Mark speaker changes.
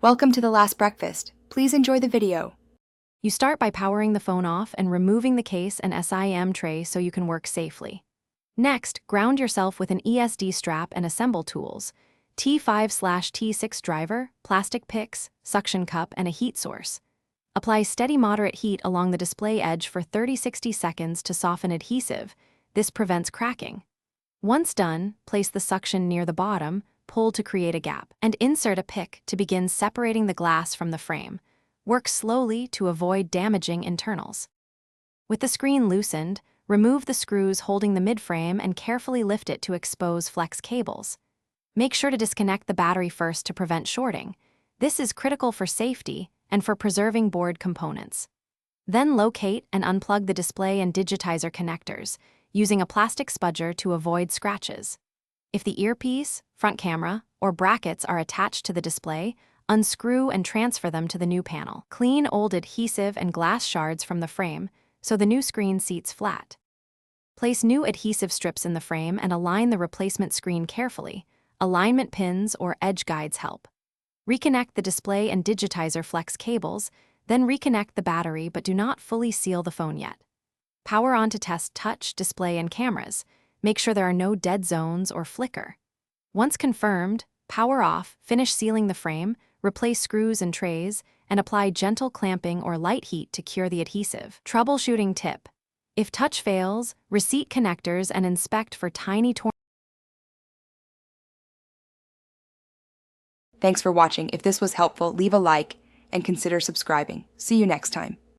Speaker 1: Welcome to the last breakfast. Please enjoy the video.
Speaker 2: You start by powering the phone off and removing the case and SIM tray so you can work safely. Next, ground yourself with an ESD strap and assemble tools, T5/T6 driver, plastic picks, suction cup, and a heat source. Apply steady moderate heat along the display edge for 30-60 seconds to soften adhesive. This prevents cracking. Once done, place the suction near the bottom, pull to create a gap, and insert a pick to begin separating the glass from the frame. Work slowly to avoid damaging internals. With the screen loosened, remove the screws holding the midframe and carefully lift it to expose flex cables. Make sure to disconnect the battery first to prevent shorting. This is critical for safety and for preserving board components. Then locate and unplug the display and digitizer connectors, using a plastic spudger to avoid scratches. If the earpiece, front camera, or brackets are attached to the display, unscrew and transfer them to the new panel. Clean old adhesive and glass shards from the frame so the new screen seats flat. Place new adhesive strips in the frame and align the replacement screen carefully. Alignment pins or edge guides help. Reconnect the display and digitizer flex cables, then reconnect the battery but do not fully seal the phone yet. Power on to test touch, display, and cameras. Make sure there are no dead zones or flicker. Once confirmed, power off, finish sealing the frame, replace screws and trays, and apply gentle clamping or light heat to cure the adhesive. Troubleshooting tip: if touch fails, reseat connectors and inspect for tiny torn.
Speaker 1: Thanks for watching. If this was helpful, leave a like and consider subscribing. See you next time.